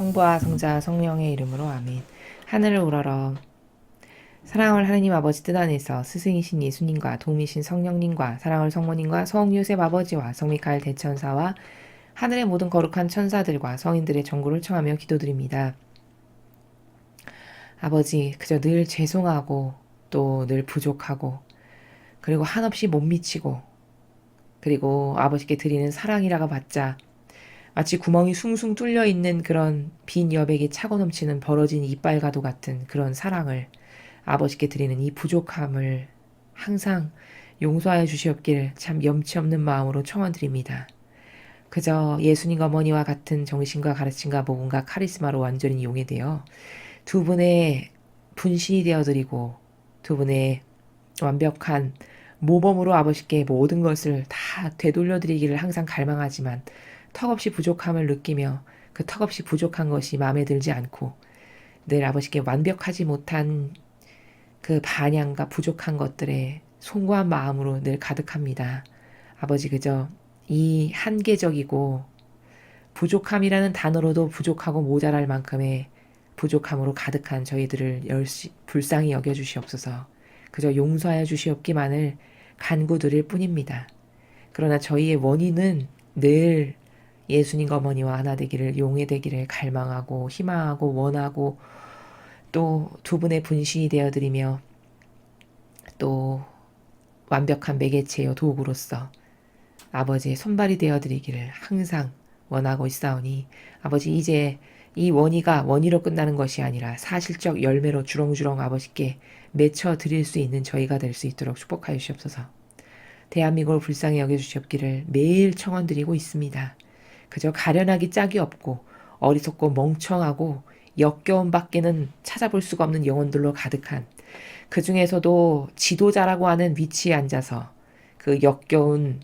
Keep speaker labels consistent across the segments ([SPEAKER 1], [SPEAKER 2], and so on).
[SPEAKER 1] 성부와 성자 성령의 이름으로 아멘. 하늘을 우러러 사랑을 하느님 아버지 뜻 안에서 스승이신 예수님과 도우미신 성령님과 사랑을 성모님과 성요셉 아버지와 성미카엘 대천사와 하늘의 모든 거룩한 천사들과 성인들의 전구를 청하며 기도드립니다. 아버지, 그저 늘 죄송하고 또 늘 부족하고 그리고 한없이 못 미치고 그리고 아버지께 드리는 사랑이라가 봤자 마치 구멍이 숭숭 뚫려 있는 그런 빈 여백이 차고 넘치는 벌어진 이빨과도 같은 그런 사랑을 아버지께 드리는 이 부족함을 항상 용서하여 주시옵기를 참 염치 없는 마음으로 청원드립니다. 그저 예수님 어머니와 같은 정신과 가르침과 모범과 카리스마로 완전히 용해되어 두 분의 분신이 되어드리고 두 분의 완벽한 모범으로 아버지께 모든 것을 다 되돌려드리기를 항상 갈망하지만 턱없이 부족함을 느끼며 그 턱없이 부족한 것이 마음에 들지 않고 늘 아버지께 완벽하지 못한 그 반향과 부족한 것들에 송구한 마음으로 늘 가득합니다. 아버지 그저 이 한계적이고 부족함이라는 단어로도 부족하고 모자랄 만큼의 부족함으로 가득한 저희들을 불쌍히 여겨주시옵소서. 그저 용서하여 주시옵기만을 간구드릴 뿐입니다. 그러나 저희의 원인은 늘 예수님 어머니와 하나 되기를 용해되기를 갈망하고 희망하고 원하고 또 두 분의 분신이 되어드리며 또 완벽한 매개체요 도구로서 아버지의 손발이 되어드리기를 항상 원하고 있사오니 아버지 이제 이 원의가 원의로 끝나는 것이 아니라 사실적 열매로 주렁주렁 아버지께 맺혀 드릴 수 있는 저희가 될 수 있도록 축복하여 주시옵소서. 대한민국을 불쌍히 여겨주시옵기를 매일 청원드리고 있습니다. 그저 가련하기 짝이 없고 어리석고 멍청하고 역겨움 밖에는 찾아볼 수가 없는 영혼들로 가득한 그 중에서도 지도자라고 하는 위치에 앉아서 그 역겨운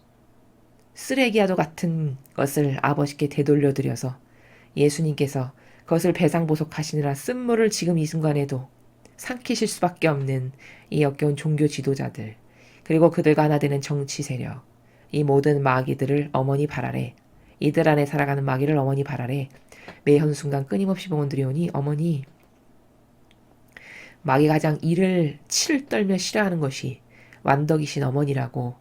[SPEAKER 1] 쓰레기와도 같은 것을 아버지께 되돌려드려서 예수님께서 그것을 배상보속하시느라 쓴물을 지금 이 순간에도 삼키실 수밖에 없는 이 역겨운 종교 지도자들 그리고 그들과 하나 되는 정치 세력 이 모든 마귀들을 어머니 발 아래 이들 안에 살아가는 마귀를 어머니 발 아래 매 현순간 끊임없이 봉헌드리오니 어머니 마귀가 가장 이를 치를 떨며 싫어하는 것이 완덕이신 어머니라고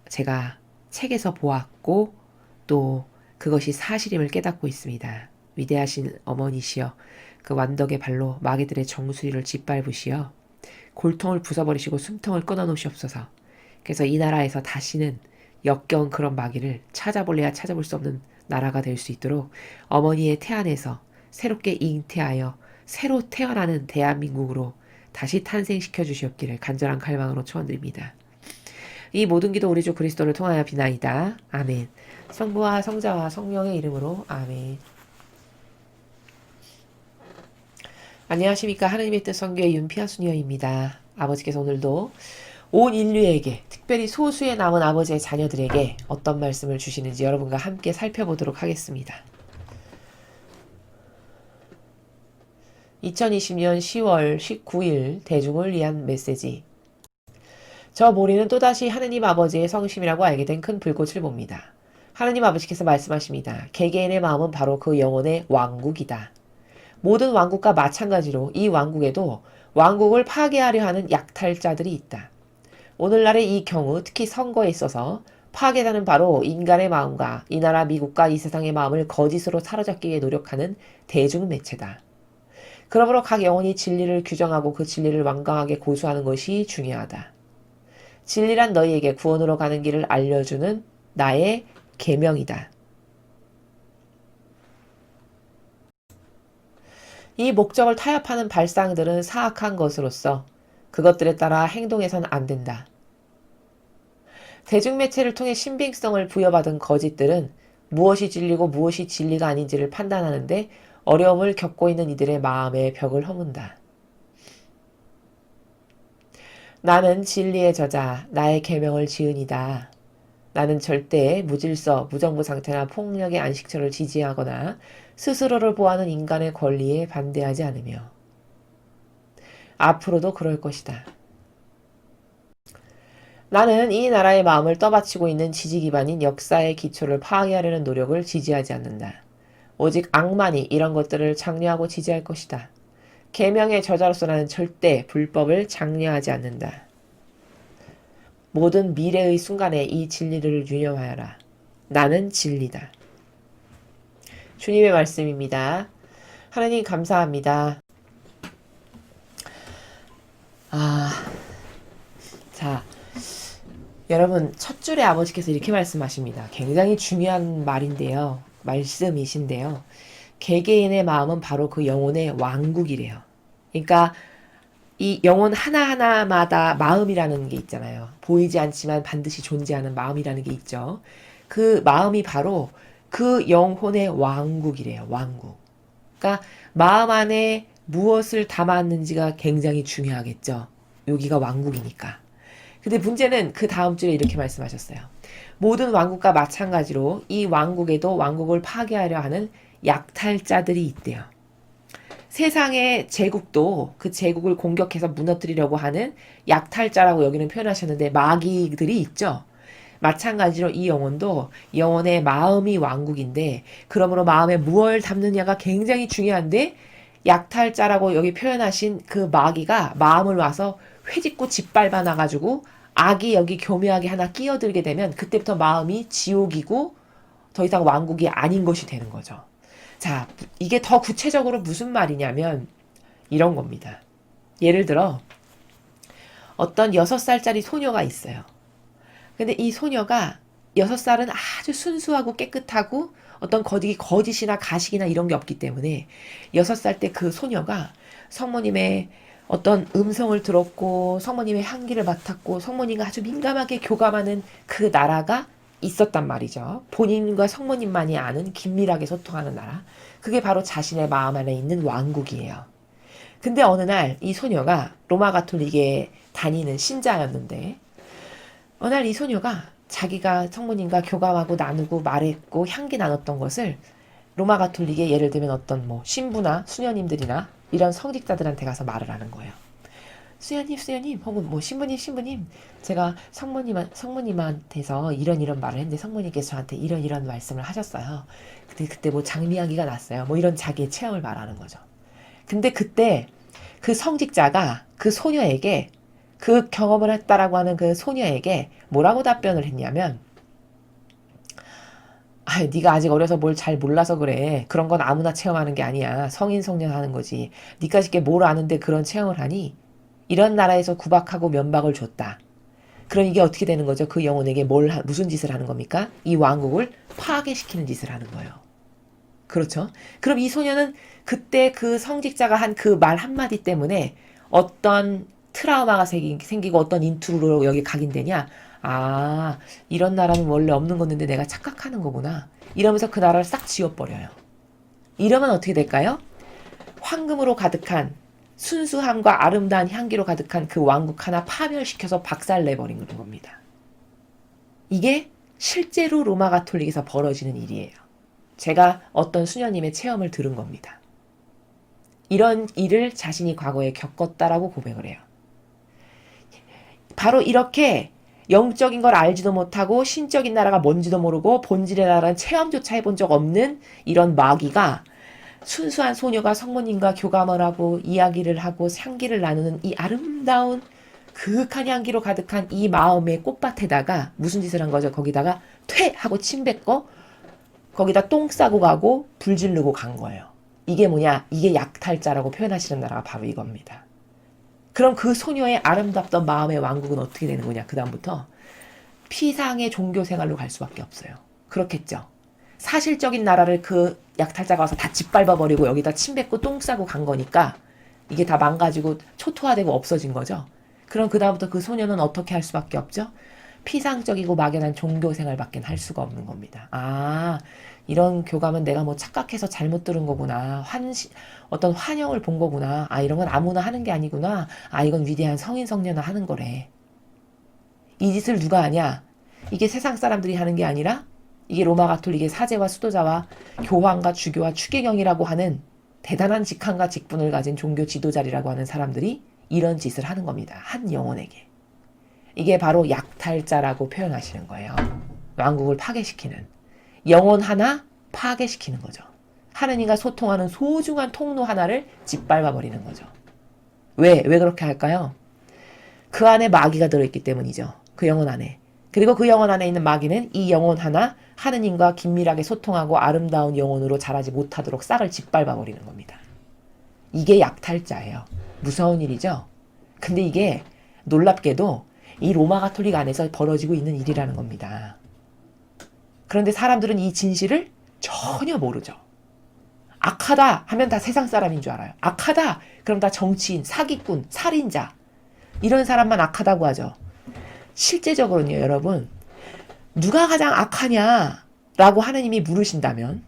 [SPEAKER 1] 제가 책에서 보았고 또 그것이 사실임을 깨닫고 있습니다. 위대하신 어머니시여 그 완덕의 발로 마귀들의 정수리를 짓밟으시어 골통을 부숴버리시고 숨통을 끊어놓으시옵소서. 그래서 이 나라에서 다시는 역겨운 그런 마귀를 찾아볼래야 찾아볼 수 없는 나라가 될 수 있도록 어머니의 태안에서 새롭게 잉태하여 새로 태어나는 대한민국으로 다시 탄생시켜 주시옵기를 간절한 갈망으로 초원드립니다. 이 모든 기도 우리 주 그리스도를 통하여 비나이다. 아멘. 성부와 성자와 성령의 이름으로 아멘. 안녕하십니까. 하느님의 뜻 선교의 윤피아 수녀입니다. 아버지께서 오늘도 온 인류에게 특별히 소수에 남은 아버지의 자녀들에게 어떤 말씀을 주시는지 여러분과 함께 살펴보도록 하겠습니다. 2020년 10월 19일 대중을 위한 메시지. 저 모리는 또다시 하느님 아버지의 성심이라고 알게 된 큰 불꽃을 봅니다. 하느님 아버지께서 말씀하십니다. 개개인의 마음은 바로 그 영혼의 왕국이다. 모든 왕국과 마찬가지로 이 왕국에도 왕국을 파괴하려 하는 약탈자들이 있다. 오늘날의 이 경우 특히 선거에 있어서 파괴자는 바로 인간의 마음과 이 나라 미국과 이 세상의 마음을 거짓으로 사로잡기 위해 노력하는 대중매체다. 그러므로 각 영혼이 진리를 규정하고 그 진리를 완강하게 고수하는 것이 중요하다. 진리란 너희에게 구원으로 가는 길을 알려주는 나의 계명이다. 이 목적을 타협하는 발상들은 사악한 것으로서 그것들에 따라 행동해서는 안 된다. 대중매체를 통해 신빙성을 부여받은 거짓들은 무엇이 진리고 무엇이 진리가 아닌지를 판단하는데 어려움을 겪고 있는 이들의 마음의 벽을 허문다. 나는 진리의 저자, 나의 계명을 지으니다. 나는 절대 무질서, 무정부 상태나 폭력의 안식처를 지지하거나 스스로를 보호하는 인간의 권리에 반대하지 않으며 앞으로도 그럴 것이다. 나는 이 나라의 마음을 떠받치고 있는 지지 기반인 역사의 기초를 파괴하려는 노력을 지지하지 않는다. 오직 악만이 이런 것들을 장려하고 지지할 것이다. 계명의 저자로서 나는 절대 불법을 장려하지 않는다. 모든 미래의 순간에 이 진리를 유념하여라. 나는 진리다. 주님의 말씀입니다. 하나님 감사합니다. 자, 여러분 첫 줄에 아버지께서 이렇게 말씀하십니다. 굉장히 중요한 말인데요. 말씀이신데요. 개개인의 마음은 바로 그 영혼의 왕국이래요. 그러니까 이 영혼 하나하나마다 마음이라는 게 있잖아요. 보이지 않지만 반드시 존재하는 마음이라는 게 있죠. 그 마음이 바로 그 영혼의 왕국이래요. 왕국. 그러니까 마음 안에 무엇을 담았는지가 굉장히 중요하겠죠. 여기가 왕국이니까. 근데 문제는 그 다음 줄에 이렇게 말씀하셨어요. 모든 왕국과 마찬가지로 이 왕국에도 왕국을 파괴하려 하는 약탈자들이 있대요. 세상의 제국도 그 제국을 공격해서 무너뜨리려고 하는 약탈자라고 여기는 표현하셨는데 마귀들이 있죠. 마찬가지로 이 영혼도 영혼의 마음이 왕국인데 그러므로 마음에 무엇을 담느냐가 굉장히 중요한데 약탈자라고 여기 표현하신 그 마귀가 마음을 와서 회짓고 짓밟아 놔가지고 악이 여기 교묘하게 하나 끼어들게 되면 그때부터 마음이 지옥이고 더 이상 왕국이 아닌 것이 되는 거죠. 자, 이게 더 구체적으로 무슨 말이냐면 이런 겁니다. 예를 들어 어떤 6살짜리 소녀가 있어요. 근데 이 소녀가 6살은 아주 순수하고 깨끗하고 어떤 거짓이나 가식이나 이런 게 없기 때문에 6살 때 그 소녀가 성모님의 어떤 음성을 들었고 성모님의 향기를 맡았고 성모님과 아주 민감하게 교감하는 그 나라가 있었단 말이죠. 본인과 성모님만이 아는 긴밀하게 소통하는 나라. 그게 바로 자신의 마음 안에 있는 왕국이에요. 근데 어느 날 이 소녀가 로마 가톨릭에 다니는 신자였는데 어느 날 이 소녀가 자기가 성모님과 교감하고 나누고 말했고 향기 나눴던 것을 로마 가톨릭의 예를 들면 어떤 뭐 신부나 수녀님들이나 이런 성직자들한테 가서 말을 하는 거예요. 수녀님, 혹은 뭐 신부님, 제가 성모님한테서 이런 말을 했는데 성모님께서 저한테 이런 말씀을 하셨어요. 근데 그때 뭐 장미향기가 났어요. 뭐 이런 자기의 체험을 말하는 거죠. 근데 그때 그 성직자가 그 소녀에게 그 경험을 했다라고 하는 그 소녀에게 뭐라고 답변을 했냐면 네가 아직 어려서 뭘 잘 몰라서 그래. 그런 건 아무나 체험하는 게 아니야. 성인 성년 하는 거지. 니까지 뭘 아는데 그런 체험을 하니? 이런 나라에서 구박하고 면박을 줬다. 그럼 이게 어떻게 되는 거죠? 그 영혼에게 무슨 짓을 하는 겁니까? 이 왕국을 파괴시키는 짓을 하는 거예요. 그렇죠? 그럼 이 소녀는 그때 그 성직자가 한 그 말 한마디 때문에 어떤 트라우마가 생기고 어떤 인투로 여기 각인되냐? 이런 나라는 원래 없는 건데 내가 착각하는 거구나. 이러면서 그 나라를 싹 지워버려요. 이러면 어떻게 될까요? 황금으로 가득한 순수함과 아름다운 향기로 가득한 그 왕국 하나 파멸시켜서 박살내버리는 겁니다. 이게 실제로 로마 가톨릭에서 벌어지는 일이에요. 제가 어떤 수녀님의 체험을 들은 겁니다. 이런 일을 자신이 과거에 겪었다라고 고백을 해요. 바로 이렇게 영적인 걸 알지도 못하고 신적인 나라가 뭔지도 모르고 본질의 나라는 체험조차 해본 적 없는 이런 마귀가 순수한 소녀가 성모님과 교감을 하고 이야기를 하고 향기를 나누는 이 아름다운 그윽한 향기로 가득한 이 마음의 꽃밭에다가 무슨 짓을 한 거죠? 거기다가 퇴! 하고 침 뱉고 거기다 똥 싸고 가고 불 지르고 간 거예요. 이게 뭐냐? 이게 약탈자라고 표현하시는 나라가 바로 이겁니다. 그럼 그 소녀의 아름답던 마음의 왕국은 어떻게 되는 거냐? 그 다음부터 피상의 종교 생활로 갈 수밖에 없어요. 그렇겠죠. 사실적인 나라를 그 약탈자가 와서 다 짓밟아버리고 여기다 침 뱉고 똥 싸고 간 거니까 이게 다 망가지고 초토화되고 없어진 거죠. 그럼 그 다음부터 그 소녀는 어떻게 할 수밖에 없죠? 피상적이고 막연한 종교 생활밖에 할 수가 없는 겁니다. 이런 교감은 내가 뭐 착각해서 잘못 들은 거구나. 어떤 환영을 본 거구나. 이런 건 아무나 하는 게 아니구나. 이건 위대한 성인 성녀나 하는 거래. 이 짓을 누가 하냐? 이게 세상 사람들이 하는 게 아니라 이게 로마 가톨릭의 사제와 수도자와 교황과 주교와 추기경이라고 하는 대단한 직함과 직분을 가진 종교 지도자리라고 하는 사람들이 이런 짓을 하는 겁니다. 한 영혼에게. 이게 바로 약탈자라고 표현하시는 거예요. 왕국을 파괴시키는. 영혼 하나 파괴시키는 거죠. 하느님과 소통하는 소중한 통로 하나를 짓밟아 버리는 거죠. 왜 그렇게 할까요? 그 안에 마귀가 들어있기 때문이죠. 그 영혼 안에. 그리고 그 영혼 안에 있는 마귀는 이 영혼 하나 하느님과 긴밀하게 소통하고 아름다운 영혼으로 자라지 못하도록 싹을 짓밟아 버리는 겁니다. 이게 약탈자예요. 무서운 일이죠. 근데 이게 놀랍게도 이 로마 가톨릭 안에서 벌어지고 있는 일이라는 겁니다. 그런데 사람들은 이 진실을 전혀 모르죠. 악하다 하면 다 세상 사람인 줄 알아요. 악하다 그럼 다 정치인, 사기꾼, 살인자 이런 사람만 악하다고 하죠. 실제적으로는요, 여러분, 누가 가장 악하냐라고 하느님이 물으신다면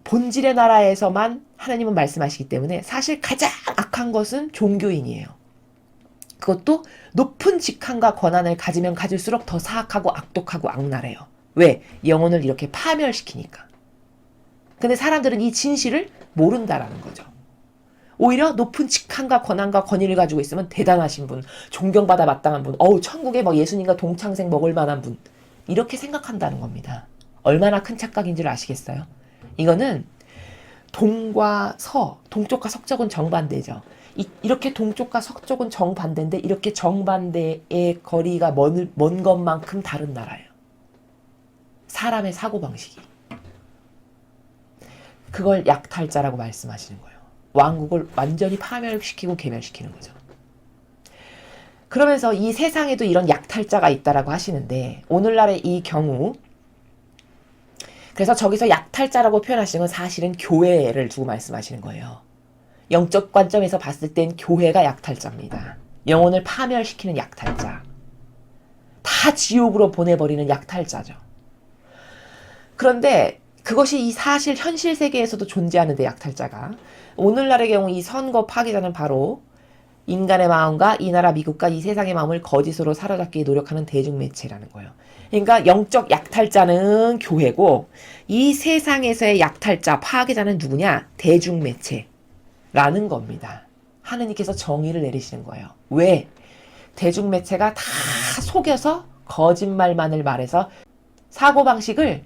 [SPEAKER 1] 본질의 나라에서만 하느님은 말씀하시기 때문에 사실 가장 악한 것은 종교인이에요. 그것도 높은 직함과 권한을 가지면 가질수록 더 사악하고 악독하고 악랄해요. 왜? 영혼을 이렇게 파멸시키니까. 근데 사람들은 이 진실을 모른다라는 거죠. 오히려 높은 직함과 권한과 권위를 가지고 있으면 대단하신 분, 존경받아 마땅한 분, 천국에 막 예수님과 동창생 먹을 만한 분, 이렇게 생각한다는 겁니다. 얼마나 큰 착각인지를 아시겠어요? 이거는 동과 서, 동쪽과 서쪽은 정반대죠. 이렇게 동쪽과 서쪽은 정반대인데 이렇게 정반대의 거리가 먼 것만큼 다른 나라예요. 사람의 사고방식이. 그걸 약탈자라고 말씀하시는 거예요. 왕국을 완전히 파멸시키고 괴멸시키는 거죠. 그러면서 이 세상에도 이런 약탈자가 있다라고 하시는데 오늘날의 이 경우 그래서 저기서 약탈자라고 표현하시는 건 사실은 교회를 두고 말씀하시는 거예요. 영적 관점에서 봤을 땐 교회가 약탈자입니다. 영혼을 파멸시키는 약탈자. 다 지옥으로 보내버리는 약탈자죠. 그런데 그것이 이 사실 현실 세계에서도 존재하는데 약탈자가 오늘날의 경우 이 선거 파괴자는 바로 인간의 마음과 이 나라 미국과 이 세상의 마음을 거짓으로 사로잡기 노력하는 대중매체라는 거예요. 그러니까 영적 약탈자는 교회고 이 세상에서의 약탈자 파괴자는 누구냐? 대중매체라는 겁니다. 하느님께서 정의를 내리시는 거예요. 왜? 대중매체가 다 속여서 거짓말만을 말해서 사고방식을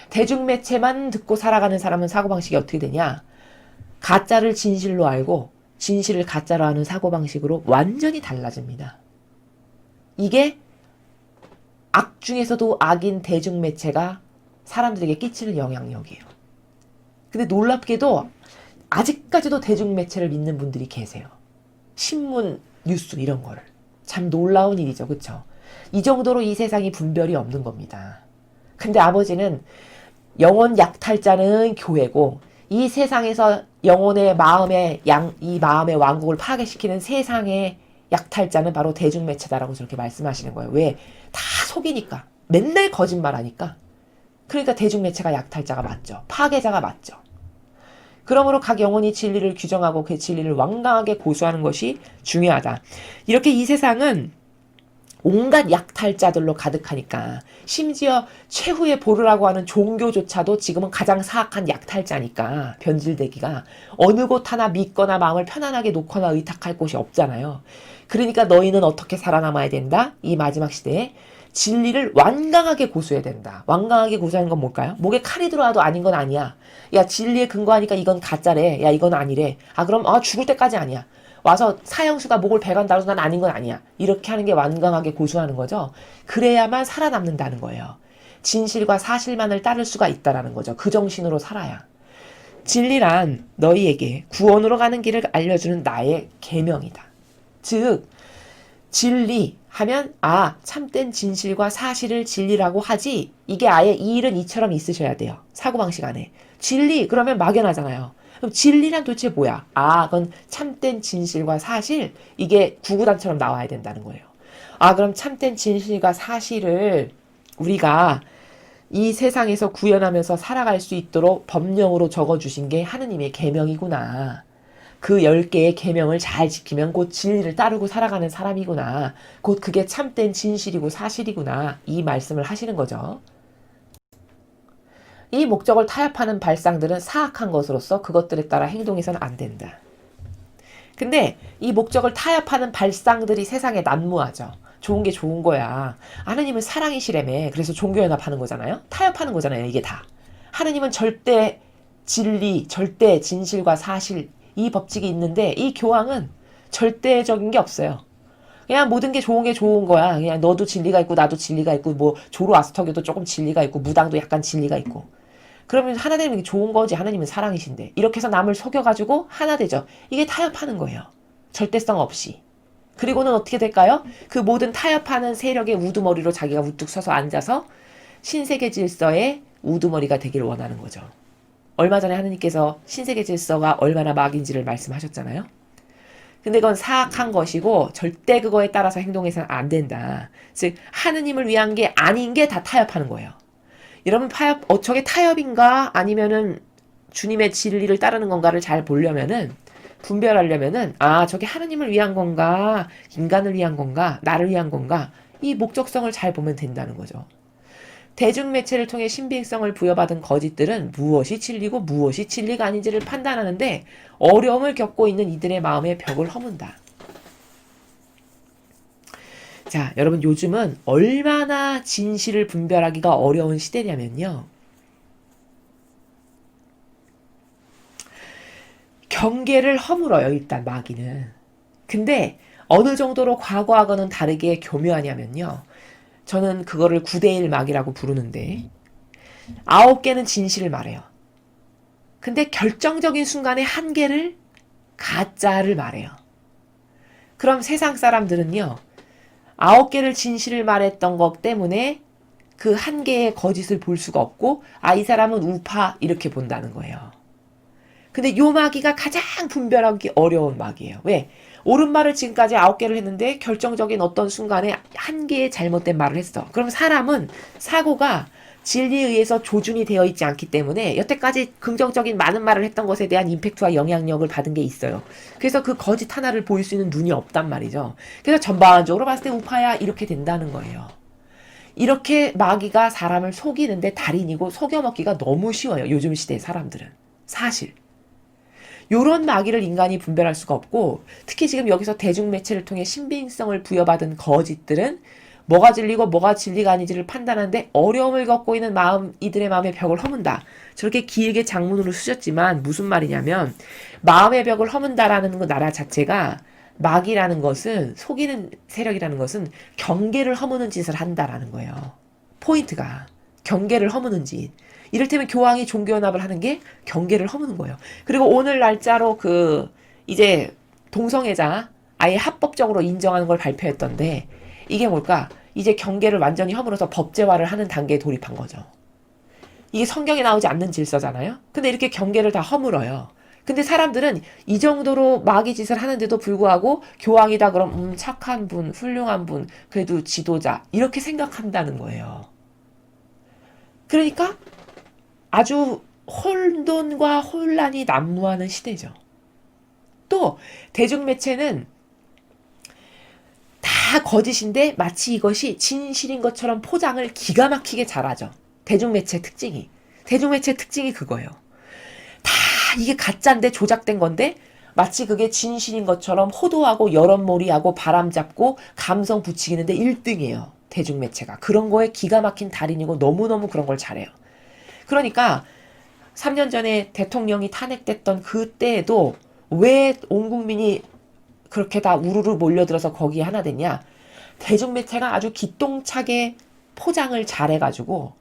[SPEAKER 1] 대중매체만 듣고 살아가는 사람은 사고방식이 어떻게 되냐? 가짜를 진실로 알고 진실을 가짜로 하는 사고방식으로 완전히 달라집니다. 이게 악 중에서도 악인 대중매체가 사람들에게 끼치는 영향력이에요. 근데 놀랍게도 아직까지도 대중매체를 믿는 분들이 계세요. 신문, 뉴스 이런 거를. 참 놀라운 일이죠. 그쵸? 이 정도로 이 세상이 분별이 없는 겁니다. 근데 아버지는 영혼 약탈자는 교회고 이 세상에서 영혼의 이 마음의 왕국을 파괴시키는 세상의 약탈자는 바로 대중매체다라고 저렇게 말씀하시는 거예요. 왜? 다 속이니까. 맨날 거짓말하니까. 그러니까 대중매체가 약탈자가 맞죠. 파괴자가 맞죠. 그러므로 각 영혼이 진리를 규정하고 그 진리를 완강하게 고수하는 것이 중요하다. 이렇게 이 세상은 온갖 약탈자들로 가득하니까 심지어 최후의 보루라고 하는 종교조차도 지금은 가장 사악한 약탈자니까 변질되기가 어느 곳 하나 믿거나 마음을 편안하게 놓거나 의탁할 곳이 없잖아요. 그러니까 너희는 어떻게 살아남아야 된다? 이 마지막 시대에 진리를 완강하게 고수해야 된다. 완강하게 고수하는 건 뭘까요? 목에 칼이 들어와도 아닌 건 아니야. 야, 진리에 근거하니까 이건 가짜래. 야, 이건 아니래. 그럼 죽을 때까지 아니야. 와서 사형수가 목을 베간다고 해서 난 아닌 건 아니야. 이렇게 하는 게 완강하게 고수하는 거죠. 그래야만 살아남는다는 거예요. 진실과 사실만을 따를 수가 있다라는 거죠. 그 정신으로 살아야. 진리란 너희에게 구원으로 가는 길을 알려주는 나의 계명이다. 즉 진리 하면 참된 진실과 사실을 진리라고 하지 이게 아예 이 일은 이처럼 있으셔야 돼요. 사고방식 안에. 진리 그러면 막연하잖아요. 그럼 진리란 도대체 뭐야? 그건 참된 진실과 사실 이게 구구단처럼 나와야 된다는 거예요. 그럼 참된 진실과 사실을 우리가 이 세상에서 구현하면서 살아갈 수 있도록 법령으로 적어주신 게 하느님의 계명이구나. 그 10개의 계명을 잘 지키면 곧 진리를 따르고 살아가는 사람이구나. 곧 그게 참된 진실이고 사실이구나. 이 말씀을 하시는 거죠. 이 목적을 타협하는 발상들은 사악한 것으로서 그것들에 따라 행동해서는 안 된다. 근데 이 목적을 타협하는 발상들이 세상에 난무하죠. 좋은 게 좋은 거야. 하느님은 사랑이시라며. 그래서 종교연합하는 거잖아요. 타협하는 거잖아요. 이게 다. 하느님은 절대 진리, 절대, 진실과 사실 이 법칙이 있는데 이 교황은 절대적인 게 없어요. 그냥 모든 게 좋은 거야. 그냥 너도 진리가 있고 나도 진리가 있고 뭐 조로아스터교도 조금 진리가 있고 무당도 약간 진리가 있고. 그러면 하나님이 좋은 거지. 하나님은 사랑이신데. 이렇게 해서 남을 속여가지고 하나 되죠. 이게 타협하는 거예요. 절대성 없이. 그리고는 어떻게 될까요? 그 모든 타협하는 세력의 우두머리로 자기가 우뚝 서서 앉아서 신세계 질서의 우두머리가 되길 원하는 거죠. 얼마 전에 하느님께서 신세계 질서가 얼마나 막인지를 말씀하셨잖아요. 근데 그건 사악한 것이고 절대 그거에 따라서 행동해서는 안 된다. 즉 하느님을 위한 게 아닌 게 다 타협하는 거예요. 여러분 저게 타협인가 아니면은 주님의 진리를 따르는 건가를 잘 보려면은 분별하려면은 저게 하느님을 위한 건가 인간을 위한 건가 나를 위한 건가 이 목적성을 잘 보면 된다는 거죠. 대중매체를 통해 신빙성을 부여받은 거짓들은 무엇이 진리고 무엇이 진리가 아닌지를 판단하는데 어려움을 겪고 있는 이들의 마음의 벽을 허문다. 자, 여러분 요즘은 얼마나 진실을 분별하기가 어려운 시대냐면요. 경계를 허물어요, 일단 마귀는. 근데 어느 정도로 과거하고는 다르게 교묘하냐면요. 저는 그거를 9대1 마귀라고 부르는데 9개는 진실을 말해요. 근데 결정적인 순간에 1개를 가짜를 말해요. 그럼 세상 사람들은요. 9개를 진실을 말했던 것 때문에 그 1개의 거짓을 볼 수가 없고 이 사람은 우파 이렇게 본다는 거예요. 근데 요 마귀가 가장 분별하기 어려운 마귀예요. 왜? 옳은 말을 지금까지 9개를 했는데 결정적인 어떤 순간에 1개의 잘못된 말을 했어. 그럼 사람은 사고가 진리에 의해서 조준이 되어 있지 않기 때문에 여태까지 긍정적인 많은 말을 했던 것에 대한 임팩트와 영향력을 받은 게 있어요. 그래서 그 거짓 하나를 보일 수 있는 눈이 없단 말이죠. 그래서 전반적으로 봤을 때 우파야 이렇게 된다는 거예요. 이렇게 마귀가 사람을 속이는데 달인이고 속여먹기가 너무 쉬워요. 요즘 시대의 사람들은. 사실. 요런 마귀를 인간이 분별할 수가 없고 특히 지금 여기서 대중매체를 통해 신빙성을 부여받은 거짓들은 뭐가 진리고 뭐가 진리가 아닌지를 판단하는데 어려움을 겪고 있는 이들의 마음의 벽을 허문다. 저렇게 길게 장문으로 쓰셨지만 무슨 말이냐면 마음의 벽을 허문다라는 그 나라 자체가 마귀라는 것은 속이는 세력이라는 것은 경계를 허무는 짓을 한다라는 거예요. 포인트가 경계를 허무는 짓. 이를테면 교황이 종교연합을 하는 게 경계를 허무는 거예요. 그리고 오늘 날짜로 이제 동성애자 아예 합법적으로 인정하는 걸 발표했던데 이게 뭘까? 이제 경계를 완전히 허물어서 법제화를 하는 단계에 돌입한 거죠. 이게 성경에 나오지 않는 질서잖아요. 근데 이렇게 경계를 다 허물어요. 근데 사람들은 이 정도로 마귀 짓을 하는데도 불구하고 교황이다 그럼 착한 분, 훌륭한 분, 그래도 지도자 이렇게 생각한다는 거예요. 그러니까 아주 혼돈과 혼란이 난무하는 시대죠. 또 대중매체는 다 거짓인데 마치 이것이 진실인 것처럼 포장을 기가 막히게 잘하죠. 대중매체 특징이 그거예요. 다 이게 가짜인데 조작된 건데 마치 그게 진실인 것처럼 호도하고 여론몰이하고 바람잡고 감성 부추기는데 1등이에요. 대중매체가. 그런 거에 기가 막힌 달인이고 너무너무 그런 걸 잘해요. 그러니까 3년 전에 대통령이 탄핵됐던 그때에도 왜 온 국민이 그렇게 다 우르르 몰려들어서 거기에 하나 됐냐? 대중매체가 아주 기똥차게 포장을 잘해가지고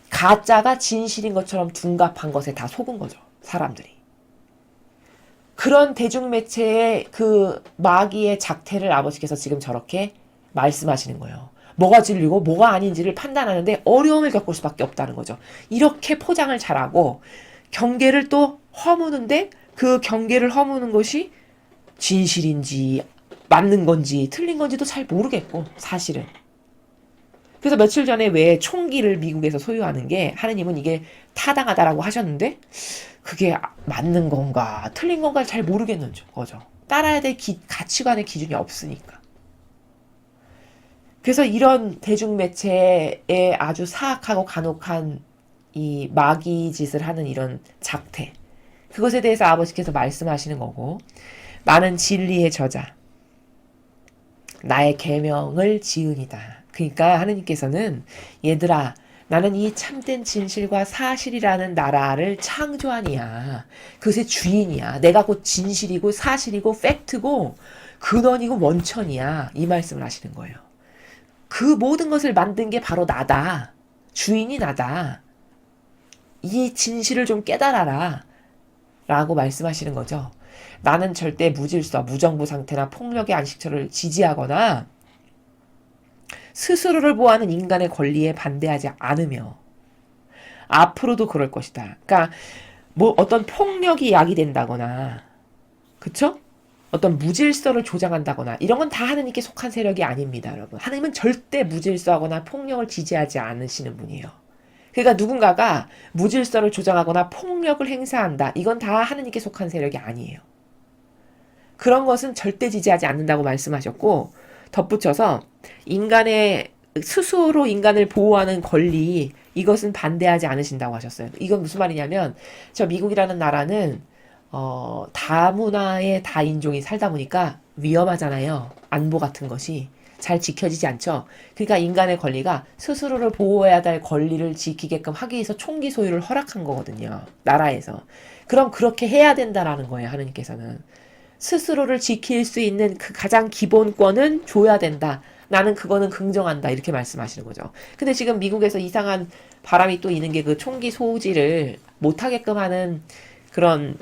[SPEAKER 1] 가짜가 진실인 것처럼 둔갑한 것에 다 속은 거죠. 사람들이. 그런 대중매체의 그 마귀의 작태를 아버지께서 지금 저렇게 말씀하시는 거예요. 뭐가 진리고 뭐가 아닌지를 판단하는데 어려움을 겪을 수밖에 없다는 거죠. 이렇게 포장을 잘하고 경계를 또 허무는데 그 경계를 허무는 것이 진실인지 맞는 건지 틀린 건지도 잘 모르겠고 사실은. 그래서 며칠 전에 왜 총기를 미국에서 소유하는 게 하느님은 이게 타당하다라고 하셨는데 그게 맞는 건가 틀린 건가 잘 모르겠는 거죠. 따라야 될 가치관의 기준이 없으니까. 그래서 이런 대중매체에 아주 사악하고 간혹한 이 마귀 짓을 하는 이런 작태 그것에 대해서 아버지께서 말씀하시는 거고 나는 진리의 저자 나의 계명을 지으니다. 그러니까 하느님께서는 얘들아 나는 이 참된 진실과 사실이라는 나라를 창조한 이야. 그것의 주인이야. 내가 곧 진실이고 사실이고 팩트고 근원이고 원천이야. 이 말씀을 하시는 거예요. 그 모든 것을 만든 게 바로 나다. 주인이 나다. 이 진실을 좀 깨달아라. 라고 말씀하시는 거죠. 나는 절대 무질서, 무정부 상태나 폭력의 안식처를 지지하거나 스스로를 보호하는 인간의 권리에 반대하지 않으며 앞으로도 그럴 것이다. 그러니까 뭐 어떤 폭력이 야기된다거나 그쵸? 어떤 무질서를 조장한다거나 이런 건 다 하느님께 속한 세력이 아닙니다, 여러분. 하느님은 절대 무질서하거나 폭력을 지지하지 않으시는 분이에요. 그러니까 누군가가 무질서를 조장하거나 폭력을 행사한다. 이건 다 하느님께 속한 세력이 아니에요. 그런 것은 절대 지지하지 않는다고 말씀하셨고 덧붙여서 인간의 스스로 인간을 보호하는 권리 이것은 반대하지 않으신다고 하셨어요. 이건 무슨 말이냐면 저 미국이라는 나라는 다문화의 다인종이 살다 보니까 위험하잖아요. 안보 같은 것이 잘 지켜지지 않죠. 그러니까 인간의 권리가 스스로를 보호해야 될 권리를 지키게끔 하기 위해서 총기 소유를 허락한 거거든요. 나라에서. 그럼 그렇게 해야 된다라는 거예요. 하느님께서는. 스스로를 지킬 수 있는 그 가장 기본권은 줘야 된다. 나는 그거는 긍정한다. 이렇게 말씀하시는 거죠. 근데 지금 미국에서 이상한 바람이 또 있는 게 그 총기 소지를 못하게끔 하는 그런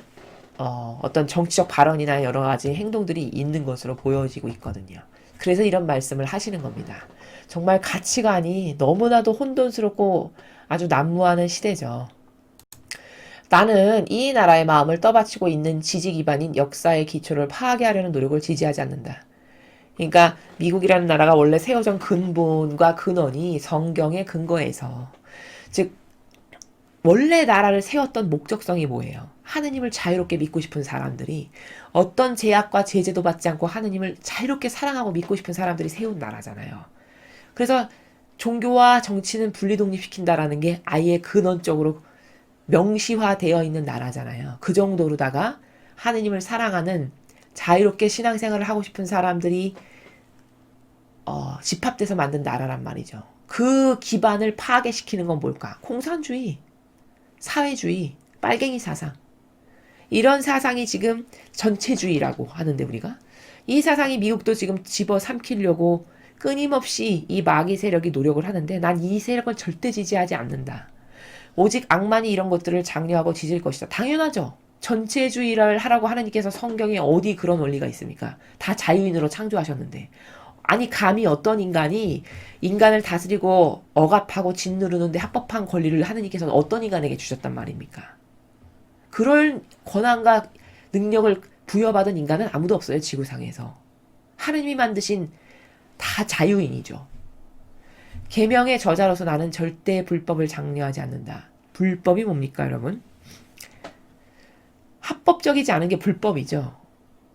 [SPEAKER 1] 어떤 정치적 발언이나 여러 가지 행동들이 있는 것으로 보여지고 있거든요. 그래서 이런 말씀을 하시는 겁니다. 정말 가치관이 너무나도 혼돈스럽고 아주 난무하는 시대죠. 나는 이 나라의 마음을 떠받치고 있는 지지 기반인 역사의 기초를 파괴하려는 노력을 지지하지 않는다. 그러니까 미국이라는 나라가 원래 세워진 근본과 근원이 성경의 근거에서 즉 원래 나라를 세웠던 목적성이 뭐예요? 하느님을 자유롭게 믿고 싶은 사람들이 어떤 제약과 제재도 받지 않고 하느님을 자유롭게 사랑하고 믿고 싶은 사람들이 세운 나라잖아요. 그래서 종교와 정치는 분리독립시킨다라는 게 아예 근원적으로 명시화되어 있는 나라잖아요. 그 정도로다가 하느님을 사랑하는 자유롭게 신앙생활을 하고 싶은 사람들이 집합돼서 만든 나라란 말이죠. 그 기반을 파괴시키는 건 뭘까? 공산주의, 사회주의, 빨갱이 사상. 이런 사상이 지금 전체주의라고 하는데 우리가 이 사상이 미국도 지금 집어삼키려고 끊임없이 이 마귀 세력이 노력을 하는데 난 이 세력을 절대 지지하지 않는다. 오직 악만이 이런 것들을 장려하고 지질 것이다. 당연하죠. 전체주의를 하라고 하나님께서 성경에 어디 그런 원리가 있습니까? 다 자유인으로 창조하셨는데. 아니 감히 어떤 인간이 인간을 다스리고 억압하고 짓누르는데 합법한 권리를 하느님께서는 어떤 인간에게 주셨단 말입니까? 그럴 권한과 능력을 부여받은 인간은 아무도 없어요. 지구상에서. 하느님이 만드신 다 자유인이죠. 계명의 저자로서 나는 절대 불법을 장려하지 않는다. 불법이 뭡니까 여러분? 합법적이지 않은 게 불법이죠.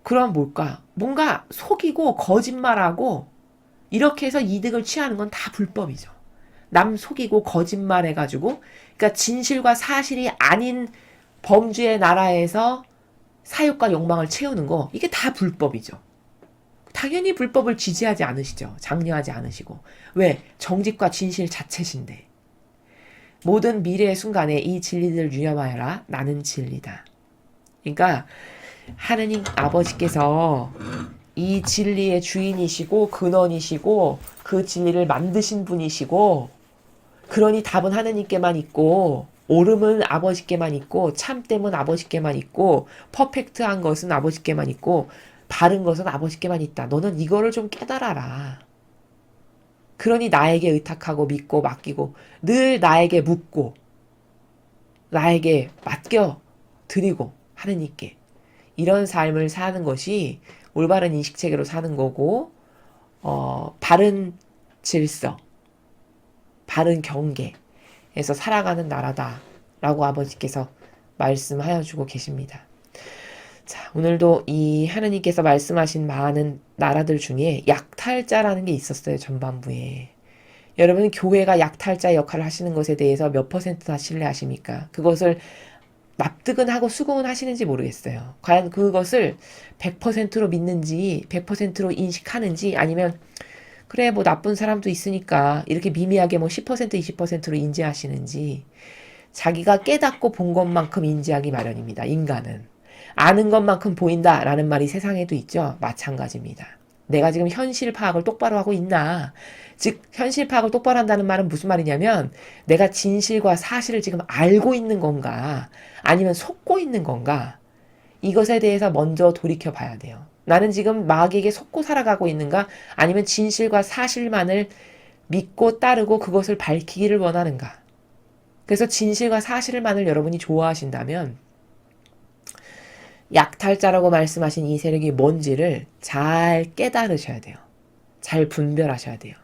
[SPEAKER 1] 그럼 뭘까? 뭔가 속이고 거짓말하고 이렇게 해서 이득을 취하는 건 다 불법이죠. 남 속이고 거짓말해가지고 그러니까 진실과 사실이 아닌 범죄의 나라에서 사욕과 욕망을 채우는 거 이게 다 불법이죠. 당연히 불법을 지지하지 않으시죠. 장려하지 않으시고. 왜? 정직과 진실 자체신데. 모든 미래의 순간에 이 진리들을 유념하여라. 나는 진리다. 그러니까 하느님 아버지께서 이 진리의 주인이시고 근원이시고 그 진리를 만드신 분이시고 그러니 답은 하느님께만 있고 옳음은 아버지께만 있고 참됨은 아버지께만 있고 퍼펙트한 것은 아버지께만 있고 바른 것은 아버지께만 있다. 너는 이거를 좀 깨달아라. 그러니 나에게 의탁하고 믿고 맡기고 늘 나에게 묻고 나에게 맡겨 드리고 하느님께 이런 삶을 사는 것이 올바른 인식체계로 사는 거고 바른 질서, 바른 경계에서 살아가는 나라다라고 아버지께서 말씀하여 주고 계십니다. 자, 오늘도 이 하느님께서 말씀하신 많은 나라들 중에 약탈자라는 게 있었어요. 전반부에. 여러분 교회가 약탈자 역할을 하시는 것에 대해서 몇 퍼센트나 신뢰하십니까? 그것을 납득은 하고 수긍은 하시는지 모르겠어요. 과연 그것을 100%로 믿는지 100%로 인식하는지 아니면 그래, 뭐 나쁜 사람도 있으니까 이렇게 미미하게 뭐 10%, 20%로 인지하시는지 자기가 깨닫고 본 것만큼 인지하기 마련입니다. 인간은. 아는 것만큼 보인다라는 말이 세상에도 있죠. 마찬가지입니다. 내가 지금 현실 파악을 똑바로 하고 있나? 즉, 현실 파악을 똑바로 한다는 말은 무슨 말이냐면 내가 진실과 사실을 지금 알고 있는 건가? 아니면 속고 있는 건가? 이것에 대해서 먼저 돌이켜 봐야 돼요. 나는 지금 마귀에게 속고 살아가고 있는가? 아니면 진실과 사실만을 믿고 따르고 그것을 밝히기를 원하는가? 그래서 진실과 사실만을 여러분이 좋아하신다면 약탈자라고 말씀하신 이 세력이 뭔지를 잘 깨달으셔야 돼요. 잘 분별하셔야 돼요.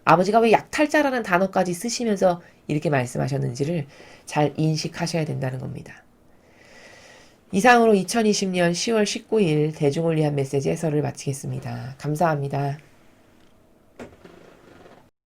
[SPEAKER 1] 아버지가 왜 약탈자라는 단어까지 쓰시면서 이렇게 말씀하셨는지를 잘 인식하셔야 된다는 겁니다. 이상으로 2020년 10월 19일 대중을 위한 메시지 해설을 마치겠습니다. 감사합니다.